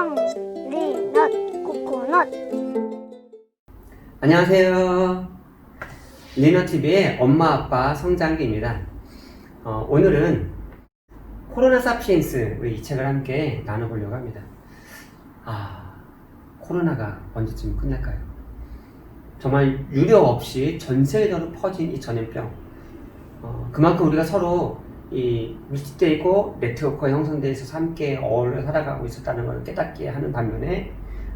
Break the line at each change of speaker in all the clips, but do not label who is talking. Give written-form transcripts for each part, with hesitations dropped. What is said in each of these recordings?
리넛 코코넛.
안녕하세요. 리너TV의 엄마 아빠 성장기입니다. 오늘은 코로나 사피엔스 이 책을 함께 나눠보려고 합니다. 코로나가 언제쯤 끝날까요? 정말 유료 없이 전 세계적으로 퍼진 이 전염병. 그만큼 우리가 서로 이 밀집되고 네트워크가 형성되어 있어서 함께 어울려 살아가고 있었다는 걸 깨닫게 하는 반면에,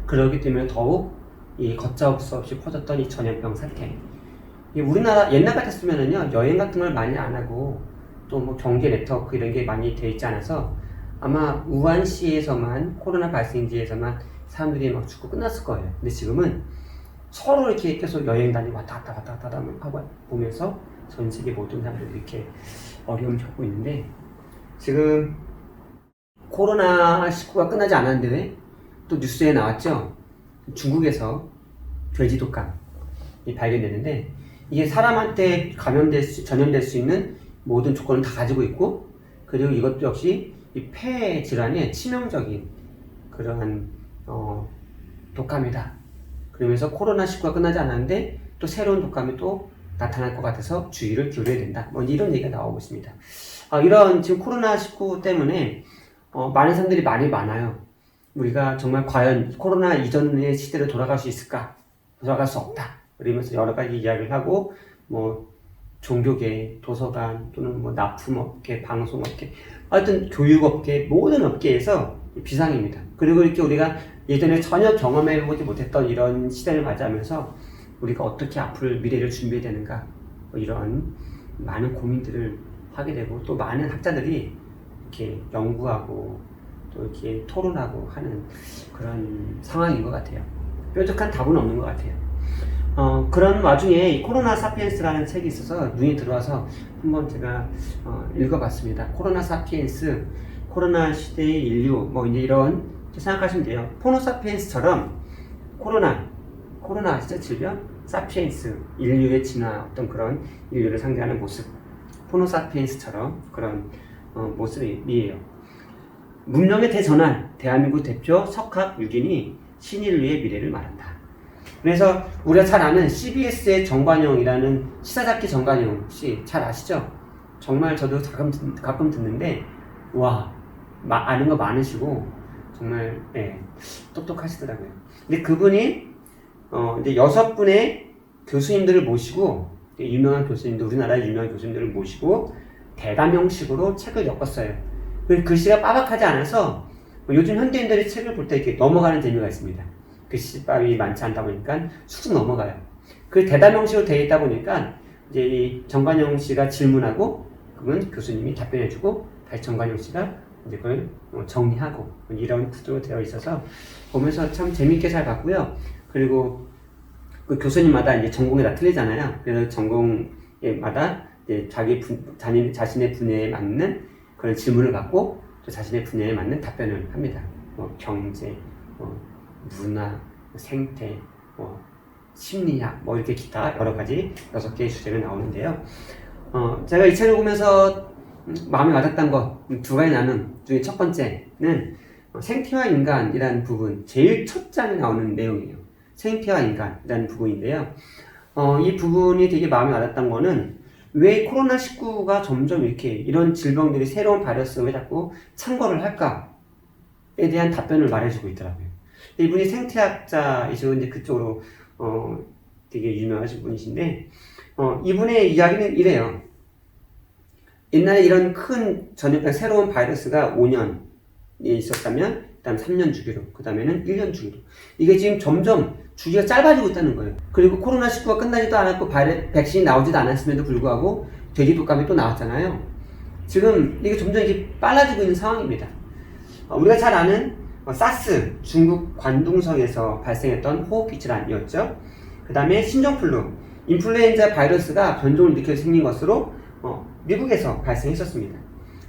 그러기 때문에 더욱 이 걷잡을 수 없이 퍼졌던 이 전염병 사태. 우리나라 옛날 같았으면은요, 여행 같은 걸 많이 안 하고 또 뭐 경제 네트워크 이런 게 많이 돼 있지 않아서 아마 우한시에서만, 코로나 발생지에서만 사람들이 막 죽고 끝났을 거예요. 근데 지금은 서로 이렇게 계속 여행 다니고 왔다 갔다 하고 보면서 전 세계 모든 사람들이 이렇게 어려움을 겪고 있는데, 지금 코로나19가 끝나지 않았는데 왜? 또 뉴스에 나왔죠? 중국에서 돼지 독감이 발견됐는데, 이게 사람한테 전염될 수 있는 모든 조건을 다 가지고 있고, 그리고 이것도 역시 이 폐 질환에 치명적인 그러한 독감이다. 그러면서 코로나19가 끝나지 않았는데 또 새로운 독감이 또 나타날 것 같아서 주의를 기울여야 된다. 뭐 이런 얘기가 나오고 있습니다. 이런 지금 코로나19 때문에 많은 사람들이 말이 많아요. 우리가 정말 과연 코로나 이전의 시대로 돌아갈 수 있을까? 돌아갈 수 없다. 그러면서 여러 가지 이야기를 하고, 뭐 종교계, 도서관 또는 뭐 납품업계, 방송업계, 하여튼 교육업계, 모든 업계에서 비상입니다. 그리고 이렇게 우리가 예전에 전혀 경험해보지 못했던 이런 시대를 맞이하면서 우리가 어떻게 앞으로 미래를 준비해야 되는가, 뭐 이런 많은 고민들을 하게 되고, 또 많은 학자들이 이렇게 연구하고 또 이렇게 토론하고 하는 그런 상황인 것 같아요. 뾰족한 답은 없는 것 같아요. 그런 와중에 이 코로나 사피엔스라는 책이 있어서 눈이 들어와서 한번 제가 읽어봤습니다. 코로나 사피엔스, 코로나 시대의 인류, 뭐 이제 이런 생각하시면 돼요. 호모 사피엔스처럼 코로나 아시죠? 질병? 사피엔스, 인류의 진화, 어떤 그런 인류를 상징하는 모습. 호모 사피엔스처럼 그런 모습이에요. 문명의 대전환, 대한민국 대표 석학 유gin이 신인류의 미래를 말한다. 그래서 우리가 잘 아는 CBS의 정관용이라는 시사잡기 정관용 씨 잘 아시죠? 정말 저도 가끔 듣는데, 와, 아는 거 많으시고 정말 똑똑하시더라고요. 근데 그분이 이제 6분의 교수님들을 모시고, 유명한 교수님들, 우리나라의 유명한 교수님들을 모시고 대담 형식으로 책을 엮었어요. 글씨가 빠박하지 않아서 요즘 현대인들이 책을 볼 때 이렇게 넘어가는 재미가 있습니다. 글씨밥이 많지 않다 보니까 쑥쑥 넘어가요. 그 대담 형식으로 되어 있다 보니까 이제 이 정관용 씨가 질문하고 그분 교수님이 답변해주고 다시 정관용 씨가 이제 그걸 정리하고, 이런 구조로 되어 있어서 보면서 참 재밌게 잘 봤고요. 그리고 그 교수님마다 이제 전공이 다 틀리잖아요. 그래서 전공마다 이제 자신의 분야에 맞는 그런 질문을 받고 또 자신의 분야에 맞는 답변을 합니다. 뭐 경제, 문화, 생태, 심리학, 뭐 이렇게 기타 여러 가지 6개의 주제가 나오는데요. 제가 이 책을 보면서 마음에 와닿던 것 2가지 나눔 중에 첫 번째는 생태와 인간이라는 부분, 제일 첫 장에 나오는 내용이에요. 생태와 인간이라는 부분인데요. 이 부분이 되게 마음에 와닿던 거는, 왜 코로나19가 점점 이렇게 이런 질병들이, 새로운 바이러스가 왜 자꾸 창궐을 할까에 대한 답변을 말해주고 있더라고요. 이분이 생태학자이시고 이제 그쪽으로 되게 유명하신 분이신데, 이분의 이야기는 이래요. 옛날에 이런 큰 전염병, 새로운 바이러스가 5년이 있었다면, 그 다음 3년 주기로, 그 다음에는 1년 주기로. 이게 지금 점점 주기가 짧아지고 있다는 거예요. 그리고 코로나19가 끝나지도 않았고, 백신이 나오지도 않았음에도 불구하고, 돼지 독감이 또 나왔잖아요. 지금 이게 점점 이렇게 빨라지고 있는 상황입니다. 우리가 잘 아는 사스, 중국 관동성에서 발생했던 호흡기 질환이었죠. 그 다음에 신종플루, 인플루엔자 바이러스가 변종을 일으켜서 생긴 것으로 미국에서 발생했었습니다.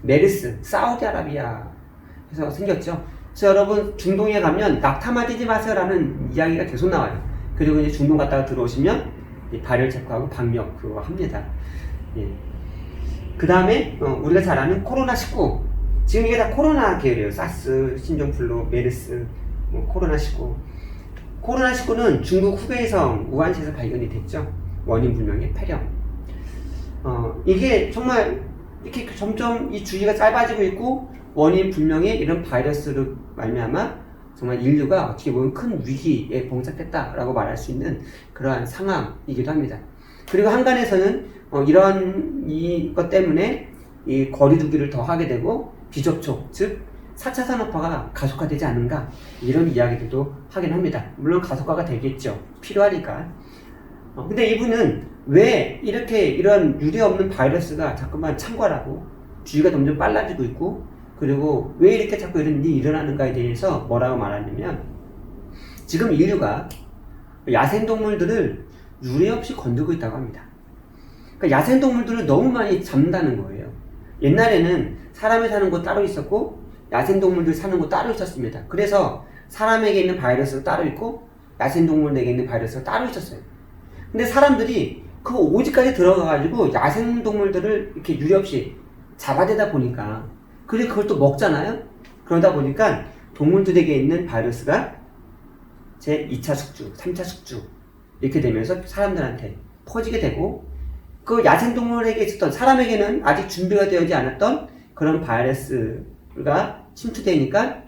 메르스, 사우디아라비아에서 생겼죠. 그래서 여러분, 중동에 가면 낙타 맞이지 마세요 라는 이야기가 계속 나와요. 그리고 이제 중동 갔다가 들어오시면 발열 체크하고 방역 그거 합니다. 그 다음에 우리가 잘 아는 코로나19, 지금 이게 다 코로나 계열이에요. 사스, 신종플루, 메르스, 코로나19. 코로나19는 중국 후베이성 우한시에서 발견이 됐죠. 원인 불명의 폐렴. 이게 정말 이렇게 점점 이 주기가 짧아지고 있고 원인 불명의 이런 바이러스로 말미암아 정말 인류가 어떻게 보면 큰 위기에 봉착했다라고 말할 수 있는 그러한 상황이기도 합니다. 그리고 한간에서는 이런 이것 때문에 이 거리두기를 더 하게 되고 비접촉, 즉 4차 산업화가 가속화되지 않는가 이런 이야기들도 하긴 합니다. 물론 가속화가 되겠죠. 필요하니까. 근데 이분은 왜 이렇게 이런 유례 없는 바이러스가 자꾸만 창궐하고 주기가 점점 빨라지고 있고 그리고 왜 이렇게 자꾸 이런 일이 일어나는가에 대해서 뭐라고 말하냐면 지금 인류가 야생동물들을 유례 없이 건들고 있다고 합니다. 그러니까 야생동물들을 너무 많이 잡는다는 거예요. 옛날에는 사람이 사는 곳 따로 있었고 야생동물들 사는 곳 따로 있었습니다. 그래서 사람에게 있는 바이러스가 따로 있고 야생동물에게 있는 바이러스가 따로 있었어요. 근데 사람들이 그 오지까지 들어가가지고 야생동물들을 이렇게 유례없이 잡아대다 보니까 그리고 그걸 또 먹잖아요. 그러다 보니까 동물들에게 있는 바이러스가 제 2차 숙주, 3차 숙주 이렇게 되면서 사람들한테 퍼지게 되고 그 야생동물에게 있었던 사람에게는 아직 준비가 되지 않았던 그런 바이러스가 침투되니까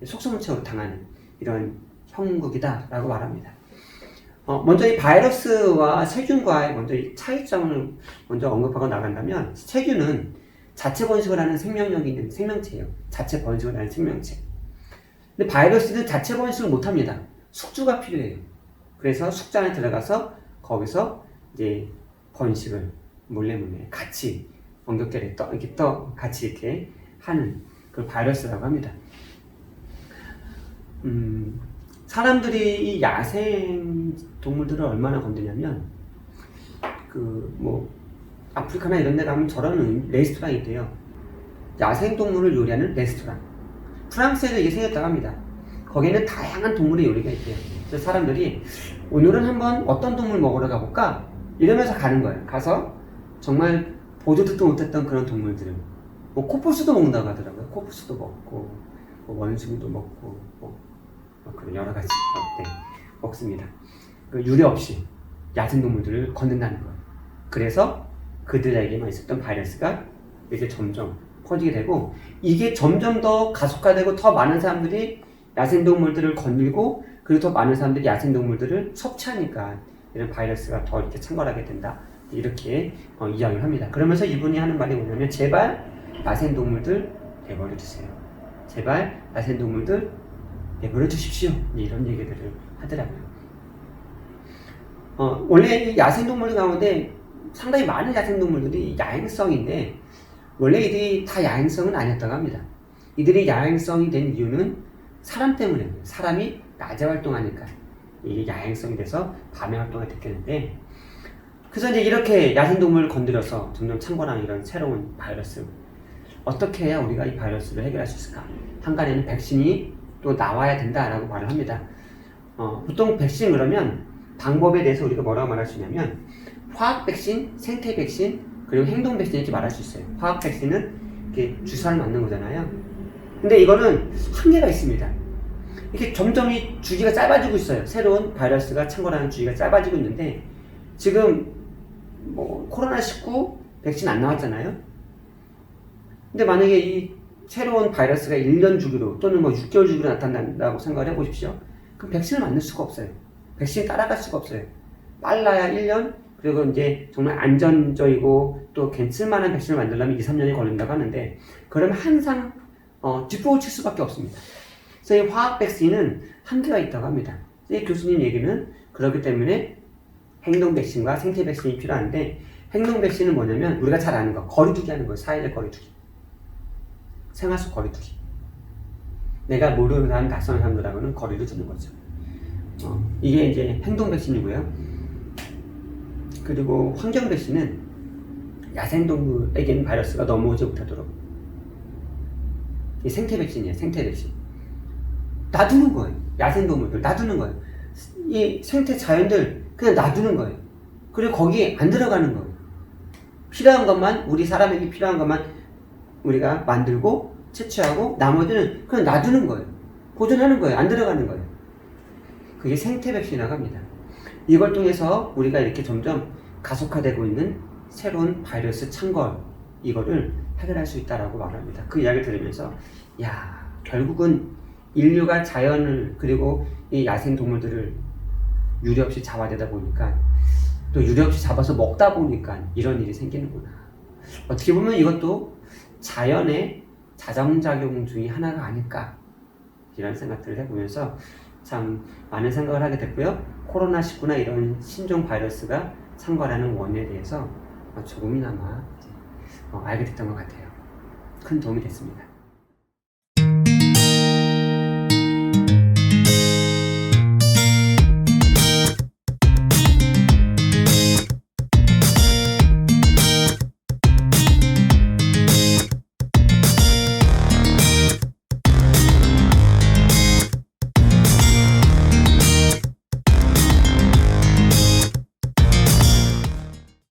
속수무책으로 당하는 이런 형국이다 라고 말합니다. 먼저 이 바이러스와 세균과의 먼저 이 차이점을 먼저 언급하고 나간다면 세균은 자체 번식을 하는 생명력이 있는 생명체예요. 자체 번식을 하는 생명체. 근데 바이러스는 자체 번식을 못합니다. 숙주가 필요해요. 그래서 숙주 안에 들어가서 거기서 이제 번식을 몰래 같이 원격결에 이렇게 같이 이렇게 하는 그 바이러스라고 합니다. 사람들이 이 야생 동물들을 얼마나 건드냐면 아프리카나 이런 데 가면 저런 레스토랑이 있대요. 야생 동물을 요리하는 레스토랑. 프랑스에도 이게 생겼다고 합니다. 거기에는 다양한 동물의 요리가 있대요. 그래서 사람들이 오늘은 한번 어떤 동물 먹으러 가볼까? 이러면서 가는 거예요. 가서 정말 보도 듣도 못했던 그런 동물들을 코뿔소도 먹는다고 하더라고요. 코뿔소도 먹고 원숭이도 먹고 그런 여러 가지 먹습니다. 유례 없이 야생동물들을 건든다는 거예요. 그래서 그들에게만 있었던 바이러스가 이제 점점 퍼지게 되고 이게 점점 더 가속화되고 더 많은 사람들이 야생동물들을 건들고 그리고 더 많은 사람들이 야생동물들을 섭취하니까 이런 바이러스가 더 이렇게 창궐하게 된다. 이렇게 이야기를 합니다. 그러면서 이분이 하는 말이 뭐냐면 제발 야생동물들 내버려 두세요. 제발 야생동물들 내버려 두십시오. 이런 얘기들을 하더라고요. 원래 야생동물 가운데 상당히 많은 야생동물들이 야행성인데 원래 이들이 다 야행성은 아니었다고 합니다. 이들이 야행성이 된 이유는 사람 때문에 사람이 낮에 활동하니까 이게 야행성이 돼서 밤에 활동하게 됐겠는데 그래서 이제 이렇게 야생동물을 건드려서 점점 창궐하는 이런 새로운 바이러스 어떻게 해야 우리가 이 바이러스를 해결할 수 있을까? 한간에는 백신이 또 나와야 된다라고 말을 합니다. 보통 백신 그러면 방법에 대해서 우리가 뭐라고 말할 수 있냐면 화학 백신, 생태 백신, 그리고 행동 백신 이렇게 말할 수 있어요. 화학 백신은 이렇게 주사를 맞는 거잖아요. 근데 이거는 한계가 있습니다. 이렇게 점점 이 주기가 짧아지고 있어요. 새로운 바이러스가 창궐하는 주기가 짧아지고 있는데 지금 코로나19 백신 안 나왔잖아요. 근데 만약에 이 새로운 바이러스가 1년 주기로 또는 6개월 주기로 나타난다고 생각을 해보십시오. 그럼 백신을 맞을 수가 없어요. 백신 따라갈 수가 없어요. 빨라야 1년, 그리고 이제 정말 안전적이고 또 괜찮만한 백신을 만들려면 2, 3년이 걸린다고 하는데 그러면 항상 뒷북을 칠 수밖에 없습니다. 그래서 이 화학 백신은 한계가 있다고 합니다. 이 교수님 얘기는 그렇기 때문에 행동 백신과 생태 백신이 필요한데 행동 백신은 뭐냐면 우리가 잘 아는 거 거리두기 하는 거예요. 사회적 거리두기, 생활 속 거리두기. 내가 모르는 사람, 낯선 사람들하고는 거리를 두는 거죠. 이게 이제 행동 백신이고요. 그리고 환경 백신은 야생동물에게는 바이러스가 넘어오지 못하도록 이 생태 백신이에요. 생태 백신. 놔두는 거예요. 야생동물들 놔두는 거예요. 이 생태 자연들 그냥 놔두는 거예요. 그리고 거기에 안 들어가는 거예요. 필요한 것만, 우리 사람에게 필요한 것만 우리가 만들고 채취하고 나머지는 그냥 놔두는 거예요. 보존하는 거예요. 안 들어가는 거예요. 그게 생태 백신이라고 합니다. 이걸 통해서 우리가 이렇게 점점 가속화되고 있는 새로운 바이러스 창궐, 이거를 해결할 수 있다라고 말합니다. 그 이야기를 들으면서, 야, 결국은 인류가 자연을, 그리고 이 야생 동물들을 유례없이 잡아대다 보니까, 또 유례없이 잡아서 먹다 보니까 이런 일이 생기는구나. 어떻게 보면 이것도 자연의 자정작용 중에 하나가 아닐까, 이런 생각들을 해보면서 참 많은 생각을 하게 됐고요. 코로나19나 이런 신종 바이러스가 창궐하는 원인에 대해서 조금이나마 알게 됐던 것 같아요. 큰 도움이 됐습니다.